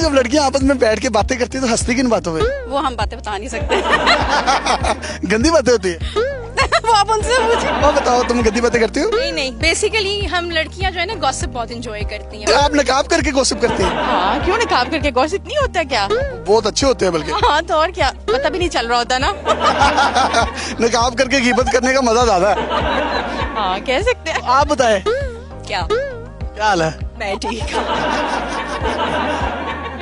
जब लड़कियां आपस में बैठ के बातें करती है तो हंसती किन बातों पे? वो हम बातें बता नहीं सकते। गंदी बातें होती है? वो आप उनसे पूछे। और बताओ, तुम गंदी बातें करती हो? नहीं, बेसिकली हम लड़कियां जो है ना गॉसिप बहुत एंजॉय करती हैं। आप नकाब करके गॉसिप करती हैं? हाँ, क्यों नकाब करके गॉसिप नहीं होता क्या? बहुत अच्छे होते हैं बल्कि। हाँ तो और क्या, पता भी नहीं चल रहा होता ना। नकाब करके गीबत करने का मजा ज्यादा है। हाँ कह सकते हैं। आप बताएं, क्या क्या हाल है? मैं ठीक हूँ।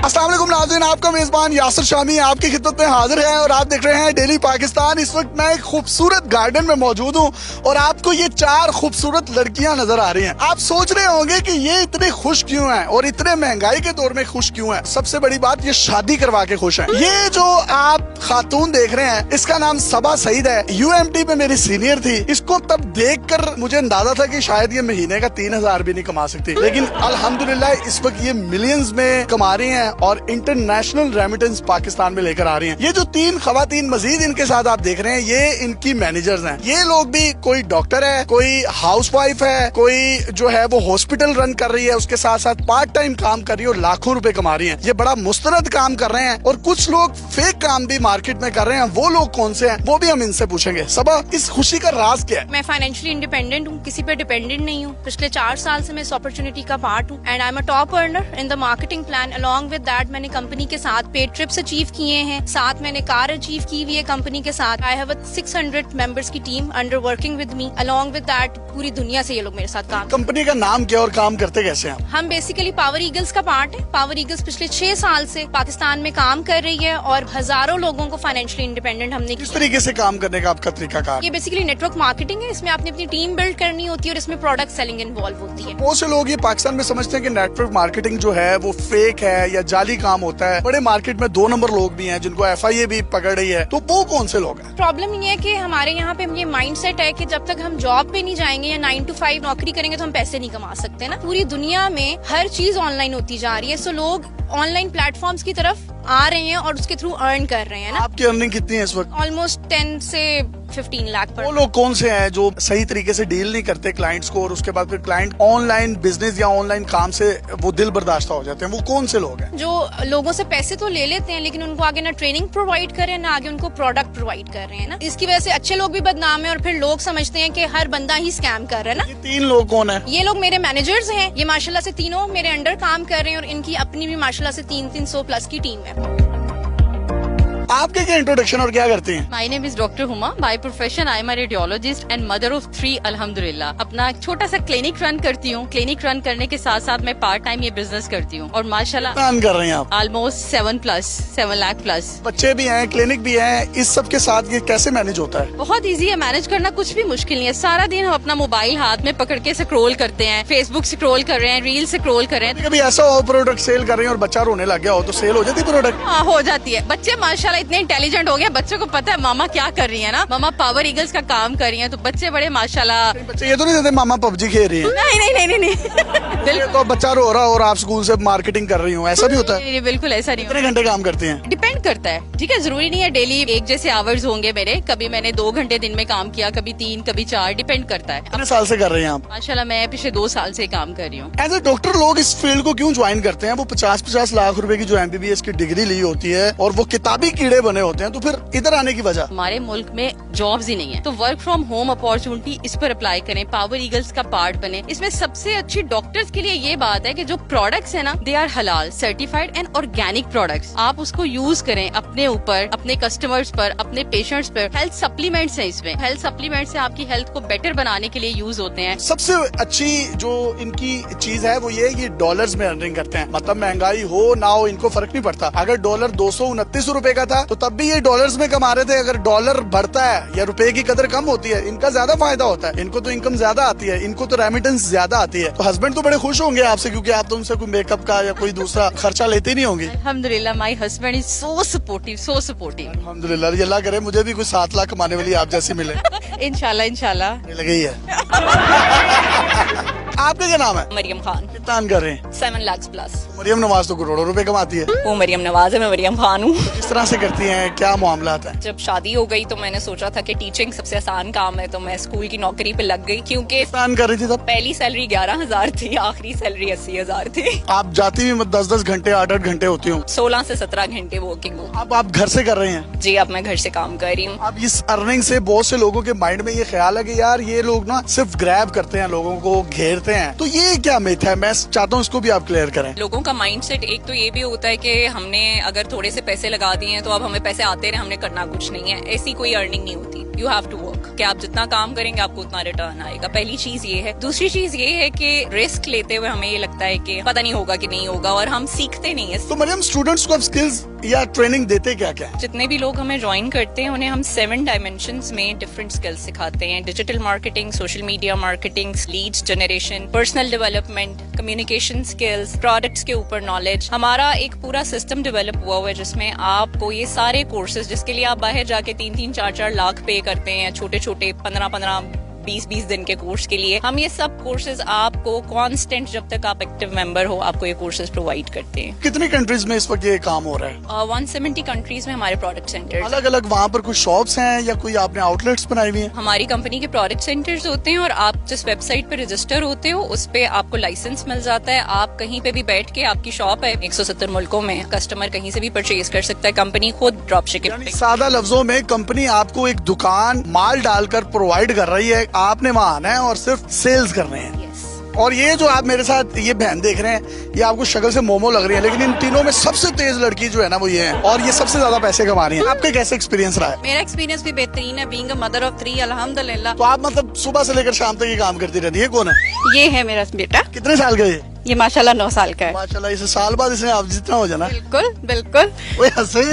अस्सलाम वालेकुम नाज़रीन, आपका मेजबान यासिर शामी आपकी खिदमत में हाजिर है और आप देख रहे हैं डेली पाकिस्तान। इस वक्त मैं एक खूबसूरत गार्डन में मौजूद हूँ और आपको ये 4 खूबसूरत लड़कियां नजर आ रही हैं। आप सोच रहे होंगे कि ये इतने खुश क्यों हैं और इतने महंगाई के दौर में खुश क्यों हैं। सबसे बड़ी बात, ये शादी करवा के खुश हैं। ये जो आप खातून देख रहे हैं, इसका नाम सबा सईद है। UMT में मेरी सीनियर थी। इसको तब देख कर मुझे अंदाजा था कि शायद ये महीने का 3000 भी नहीं कमा सकती, लेकिन अल्हम्दुलिल्लाह इस वक्त ये मिलियंस में कमा रही हैं और इंटरनेशनल रेमिटेंस पाकिस्तान में लेकर आ रही हैं। ये जो 3 खवातीन मजीद इनके साथ आप देख रहे हैं, ये इनकी मैनेजर्स हैं। ये लोग भी, कोई डॉक्टर है, कोई हाउसवाइफ है, कोई जो है वो हॉस्पिटल रन कर रही है, उसके साथ साथ पार्ट टाइम काम कर रही है और लाखों रुपए कमा रही है। ये बड़ा मुस्तनद काम कर रहे हैं और कुछ लोग फेक काम भी मार्केट में कर रहे हैं। वो लोग कौन से हैं वो भी हम इनसे पूछेंगे। सबा, इस खुशी का राज क्या है? मैं फाइनेंशियली इंडिपेंडेंट हूँ, किसी पे डिपेंडेंट नहीं हूँ। पिछले 4 साल से मैं इस अपॉर्चुनिटी का पार्ट हूँ and I am a top earner in the marketing plan. Along with that मैंने कंपनी के साथ पेड ट्रिप्स अचीव किए हैं, साथ मैंने कार अचीव की हुई है कंपनी के साथ। आई हैव 600 मेंबर्स की team under working with me. Along with that पूरी दुनिया से ये लोग मेरे साथ काम। कंपनी का नाम क्या और काम करते कैसे हैं? हम बेसिकली पावर ईगल्स का पार्ट है। पावर ईगल्स पिछले 6 साल से पाकिस्तान में काम कर रही है और हजारों लोगों को फाइनेंशियली इंडिपेंडेंट हमने किस किया। तरीके से काम करने का आपका तरीकाकार? ये बेसिकली नेटवर्क मार्केटिंग है। इसमें आपने अपनी टीम बिल्ड करनी होती है और इसमें प्रोडक्ट सेलिंग इन्वॉल्व होती है। बहुत से लोग ये पाकिस्तान में समझते हैं कि नेटवर्क मार्केटिंग जो है वो फेक है या जाली काम होता है। बड़े मार्केट में 2 नंबर लोग भी हैं जिनको FIA भी पकड़ रही है, तो वो कौन से लोग हैं? प्रॉब्लम ये है कि हमारे यहाँ पे ये माइंडसेट है कि जब तक हम जॉब पे नहीं जाएंगे या 9 to 5 नौकरी करेंगे तो हम पैसे नहीं कमा सकते ना। पूरी दुनिया में हर चीज ऑनलाइन होती जा रही है, सो लोग ऑनलाइन प्लेटफॉर्म्स की तरफ आ रहे हैं और उसके थ्रू अर्न कर रहे हैं ना। आपकी अर्निंग कितनी है इस वक्त? ऑलमोस्ट 10 से 15 लाख पर। वो लोग कौन से हैं जो सही तरीके से डील नहीं करते क्लाइंट्स को और उसके बाद फिर क्लाइंट ऑनलाइन बिजनेस या ऑनलाइन काम से वो दिल बर्दाश्त हो जाते हैं? वो कौन से लोग हैं? जो लोगों से पैसे तो ले लेते हैं लेकिन उनको आगे ना ट्रेनिंग प्रोवाइड कर रहे हैं ना आगे उनको प्रोडक्ट प्रोवाइड कर रहे हैं ना। इसकी वजह से अच्छे लोग भी बदनाम है और फिर लोग समझते हैं कि हर बंदा ही स्कैम कर रहा है ना। ये 3 लोग कौन है? ये लोग मेरे मैनेजर्स हैं। ये माशाल्लाह से तीनों मेरे अंडर काम कर रहे हैं और इनकी अपनी भी माशाल्लाह से 300 प्लस की टीम है। आपके क्या इंट्रोडक्शन और क्या करती हैं? My name is doctor Huma. By profession I am a radiologist and mother of 3 अल्हम्दुलिल्लाह। अपना एक छोटा सा क्लिनिक रन करती हूँ। क्लिनिक रन करने के साथ साथ मैं पार्ट टाइम ये बिजनेस करती हूँ और माशाल्लाह काम कर रही हैं आप? Almost 7 lakh plus. बच्चे भी हैं, क्लिनिक भी है, इस सब के साथ ये कैसे मैनेज होता है? बहुत इजी है मैनेज करना, कुछ भी मुश्किल नहीं है। सारा दिन हम अपना मोबाइल हाथ में पकड़ के स्क्रॉल करते हैं, फेसबुक स्क्रॉल कर रहे हैं, रील स्क्रॉल कर रहे हैं। कभी ऐसा हो प्रोडक्ट सेल कर रही हैं और बच्चा रोने लग गया हो तो सेल हो जाती प्रोडक्ट? हाँ हो जाती है। बच्चे माशाल्लाह इतने इंटेलिजेंट हो गए, बच्चों को पता है मामा क्या कर रही है ना। मामा पावर ईगल्स का काम कर रही है तो बच्चे बड़े माशाल्लाह। बच्चे ये तो नहीं देते मामा PUBG खेल रही है? नहीं ये तो बच्चा रो रहा और आप स्कूल से मार्केटिंग कर रही हूँ, ऐसा भी होता है? नहीं, बिल्कुल ऐसा नहीं। कितने घंटे काम करती हैं? डिपेंड करता है, ठीक है, जरूरी नहीं है डेली एक जैसे आवर्स होंगे मेरे। कभी मैंने 2 घंटे दिन में काम किया, कभी 3, कभी 4, डिपेंड करता है। कितने साल से कर रहे हैं आप? माशाल्लाह मैं पिछले 2 साल से काम कर रही हूँ। एज ए डॉक्टर लोग इस फील्ड को क्यों ज्वाइन करते हैं? वो 50-50 लाख रुपए की जो MBBS की डिग्री ली होती है और वो किताबी कीड़े बने होते हैं, तो फिर इधर आने की वजह? हमारे मुल्क में जॉब्स ही नहीं है तो वर्क फ्रॉम होम अपॉर्चुनिटी इस पर अप्लाई करें, पावर ईगल्स का पार्ट बने। इसमें सबसे अच्छी डॉक्टर्स के लिए ये बात है कि जो प्रोडक्ट्स है ना दे आर हलाल सर्टिफाइड एंड ऑर्गेनिक प्रोडक्ट्स। आप उसको यूज करें अपने ऊपर, अपने कस्टमर्स पर, अपने पेशेंट्स पर। हेल्थ सप्लीमेंट्स है इसमें, हेल्थ सप्लीमेंट से आपकी हेल्थ को बेटर बनाने के लिए यूज होते हैं। सबसे अच्छी जो इनकी चीज है वो ये है कि डॉलर्स में अर्निंग करते हैं। मतलब महंगाई हो ना हो इनको फर्क नहीं पड़ता। अगर डॉलर 229 रुपए का था तो तब भी ये डॉलर्स में कमा रहे थे। अगर डॉलर बढ़ता है या रुपए की कदर कम होती है, इनका ज्यादा फायदा होता है। इनको तो इनकम ज्यादा आती है, इनको तो रेमिटेंस ज्यादा आती है। तो हस्बैंड तो बड़े खुश होंगे आपसे क्योंकि आप तो उनसे कोई मेकअप का या कोई दूसरा खर्चा लेते नहीं होंगे। अल्हम्दुलिल्लाह my husband is so supportive, so supportive. अल्हम्दुलिल्लाह, ये अल्लाह करे मुझे भी कुछ 7 लाख कमाने वाली आप जैसी मिले। इंशाल्लाह इंशाल्लाह। लगे ही है। आपका क्या नाम है? मरियम खान। कितना earn कर रहे हैं? 7 लाख प्लस। मरियम नवाज तो करोड़ों रुपए कमाती है। वो मरियम नवाज है, मैं मरियम खान हूँ। किस तरह से करती हैं, क्या मामला है? जब शादी हो गई तो मैंने सोचा था कि टीचिंग सबसे आसान काम है, तो मैं स्कूल की नौकरी पे लग गई, क्योंकि earn कर रही थी तब? पहली सैलरी 11,000 थी, आखिरी सैलरी 80,000 थी। आप जाती भी 10-10 घंटे 8-8 घंटे होती हूँ। 16 से 17 घंटे वर्किंग हूँ। अब आप घर से कर रहे हैं? जी, अब मैं घर से काम कर रही हूँ। अब इस अर्निंग से बहुत से लोगों के माइंड में ये ख्याल है कि यार ये लोग ना सिर्फ ग्रैब करते हैं, लोगों को घेरते हैं, तो ये क्या मिथ है? मैं चाहता हूँ इसको भी आप क्लियर करें। लोगों का माइंडसेट एक तो ये भी होता है कि हमने अगर थोड़े से पैसे लगा दिए हैं तो अब हमें पैसे आते रहे, हमने करना कुछ नहीं है। ऐसी कोई अर्निंग नहीं होती। यू हैव टू वर्क, कि आप जितना काम करेंगे आपको उतना रिटर्न आएगा। पहली चीज ये है। दूसरी चीज ये है कि रिस्क लेते हुए हमें ये लगता है कि पता नहीं होगा कि नहीं होगा, और हम सीखते नहीं है। तो मरियम, स्टूडेंट्स को आप स्किल्स या ट्रेनिंग देते क्या क्या? जितने भी लोग हमें ज्वाइन करते हैं उन्हें हम 7 डायमेंशंस में डिफरेंट स्किल्स सिखाते हैं। Digital marketing, social media marketing, leads generation, personal development, communication skills, products के ऊपर नॉलेज। हमारा एक पूरा सिस्टम डेवलप हुआ है जिसमें आपको ये सारे कोर्सेज, जिसके लिए आप बाहर जाके 3-3, 4-4 लाख पे करते हैं, छोटे छोटे 15-15, 20-20 दिन के कोर्स के लिए, हम ये सब कोर्सेज आपको कांस्टेंट, जब तक आप एक्टिव मेंबर हो, आपको ये कोर्सेज प्रोवाइड करते हैं। कितनी कंट्रीज में इस वक्त ये काम हो रहा है? 170 कंट्रीज में हमारे प्रोडक्ट सेंटर। अलग अलग वहाँ पर कुछ शॉप्स हैं या कोई आपने आउटलेट्स बनाई हुई हैं? हमारी कंपनी के प्रोडक्ट सेंटर्स होते हैं, और आप जिस वेबसाइट पे रजिस्टर होते हो उस पे आपको लाइसेंस मिल जाता है। आप कहीं पे भी बैठ के, आपकी शॉप है 170 मुल्कों में, कस्टमर कहीं से भी परचेज कर सकता है। कंपनी खुद ड्रॉप शिपिंग। सादा लफ्जों में कंपनी आपको एक दुकान माल डालकर प्रोवाइड कर रही है, आपने वहाँ आना है और सिर्फ सेल्स करने हैं। और ये जो आप मेरे साथ ये बहन देख रहे हैं, ये आपको शक्ल से मोमो लग रही है, लेकिन इन तीनों में सबसे तेज लड़की जो है ना वो ये है, और ये सबसे ज्यादा पैसे कमा रही है। आपका कैसे एक्सपीरियंस रहा है? मेरा एक्सपीरियंस भी बेहतरीन है, बीइंग अ मदर ऑफ 3, अल्हम्दुलिल्लाह। तो आप मतलब सुबह से लेकर शाम तक ये काम करती रहती है? कौन है ये है मेरा बेटा। कितने साल का है ये माशाल्लाह 9 साल का है। माशाल्लाह, इसे साल बाद इसने आप जितना हो जाना। बिल्कुल बिल्कुल। ओए हंसे।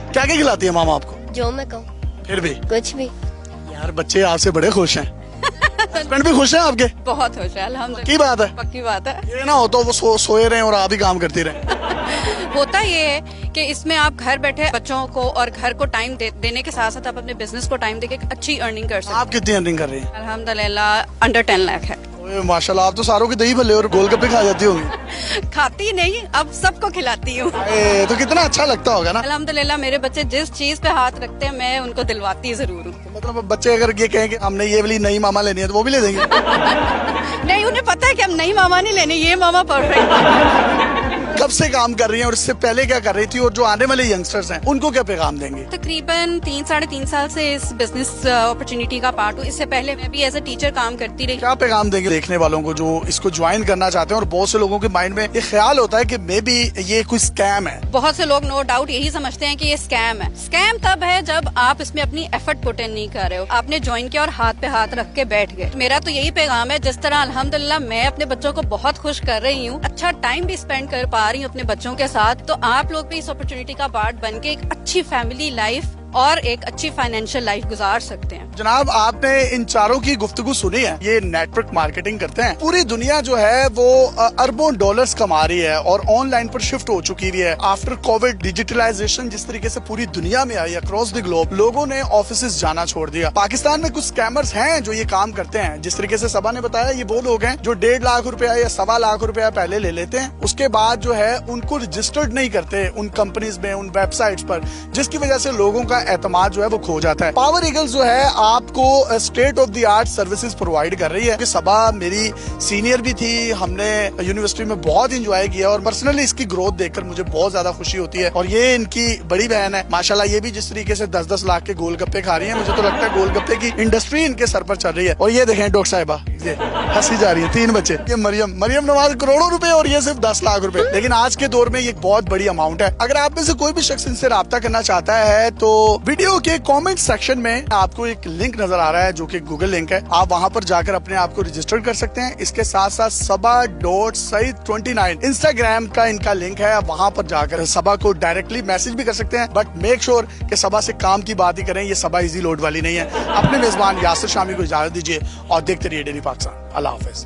क्या क्या खिलाती है मामा आपको? जो मैं कहूँ। फिर भी कुछ भी। यार बच्चे आपसे बड़े खुश हैं। हस्बैंड भी खुश हैं आपके? बहुत खुश है अल्हम्दुलिल्लाह। की बात है? पक्की बात है। ये ना हो तो वो सोए रहे और आप ही काम करती रहे। होता ये है कि इसमें आप घर बैठे बच्चों को और घर को टाइम देने के साथ साथ आप अपने बिजनेस को टाइम देके अच्छी अर्निंग कर सकते हैं। आप कितनी अर्निंग कर रही हैं? अल्हम्दुलिल्लाह अंडर 10 लाख है। ओए माशाल्लाह, आप तो सारों के दही भल्ले और गोलगप्पे खा जाती होंगी। खाती नहीं, अब सबको खिलाती हूँ। तो कितना अच्छा लगता होगा ना। अल्हम्दुलिल्लाह मेरे बच्चे जिस चीज पे हाथ रखते हैं मैं उनको दिलवाती जरूर हूँ। मतलब अब बच्चे अगर ये कहें कि हमने ये वाली नई मामा लेनी है तो वो भी ले देंगे? नहीं, उन्हें पता है कि हम नई मामा नहीं लेने, ये मामा परफेक्ट। कब से काम कर रही हैं और इससे पहले क्या कर रही थी, और जो आने वाले यंगस्टर्स हैं उनको क्या पैगाम देंगे? तकरीबन 3-3.5 साल से इस बिजनेस अपॉर्चुनिटी का पार्ट हूँ। इससे पहले मैं भी एज ए टीचर काम करती रही। क्या पैगाम देंगे देखने वालों को जो इसको ज्वाइन करना चाहते हैं, और बहुत से लोगों के माइंड में ये ख्याल होता है कि मे बी ये कोई स्कैम है? बहुत से लोग नो डाउट यही समझते हैं कि ये स्कैम है। स्कैम तब है जब आप इसमें अपनी एफर्ट पुट इन नहीं कर रहे हो, आपने ज्वाइन किया और हाथ पे हाथ रख के बैठ गए। मेरा तो यही पैगाम है, जिस तरह अल्हम्दुलिल्लाह मैं अपने बच्चों को बहुत खुश कर रही हूँ, अच्छा टाइम भी स्पेंड कर पा रही हूँ अपने बच्चों के साथ, तो आप लोग भी इस अपॉर्चुनिटी का पार्ट बन के एक अच्छी फैमिली लाइफ और एक अच्छी फाइनेंशियल लाइफ गुजार सकते हैं। जनाब, आपने इन चारों की गुफ्तगू सुनी है। ये नेटवर्क मार्केटिंग करते हैं। पूरी दुनिया जो है वो अरबों डॉलर्स कमा रही है और ऑनलाइन पर शिफ्ट हो चुकी है। आफ्टर कोविड डिजिटलाइजेशन जिस तरीके से पूरी दुनिया में आई अक्रॉस द ग्लोब, लोगों ने ऑफिस जाना छोड़ दिया। पाकिस्तान में कुछ स्कैमर्स हैं जो ये काम करते हैं। जिस तरीके से सबा ने बताया, ये वो लोग हैं जो 1.5 लाख रुपया या 1.25 लाख रुपया पहले ले लेते हैं, उसके बाद जो है उनको रजिस्टर्ड नहीं करते उन कंपनीज में, उन वेबसाइट्स पर, जिसकी वजह से लोगों का एतमाद जो है वो खो जाता है। पावर ईगल्स जो है आपको state of the art services provide कर रही है। कि सबा मेरी सीनियर भी थी, हमने यूनिवर्सिटी में बहुत इंजॉय किया और पर्सनली इसकी ग्रोथ देखकर मुझे बहुत ज्यादा खुशी होती है। और ये इनकी बड़ी बहन है माशाल्लाह, ये भी जिस तरीके से 10-10 लाख के गोलगप्पे खा रही है, मुझे तो लगता है गोलगप्पे की इंडस्ट्री इनके सर पर चल रही है। और ये देखें डॉक्टर साहिबा, ये हंसी जा रही है, 3 बच्चे। ये मरियम नवाज करोड़ों रुपए और ये सिर्फ 10 लाख रुपए। लेकिन आज के दौर में ये बहुत बड़ी अमाउंट है। अगर आप में से कोई भी शख्स इनसे राब्ता करना चाहता है तो वीडियो के कमेंट सेक्शन में आपको एक लिंक नजर आ रहा है जो कि गूगल लिंक है। आप वहां पर जाकर अपने आप को रजिस्टर कर सकते हैं। इसके साथ साथ sabah.saeed29 इंस्टाग्राम का इनका लिंक है। आप वहां पर जाकर सबा को डायरेक्टली मैसेज भी कर सकते हैं, बट मेक श्योर कि सबा से काम की बात ही करें। ये सबा इजी लोड वाली नहीं है। अपने मेजबान यासिर शामी को इजाजत दीजिए और देखते रहिए डेली पाकिस्तान। अल्लाह हाफिज।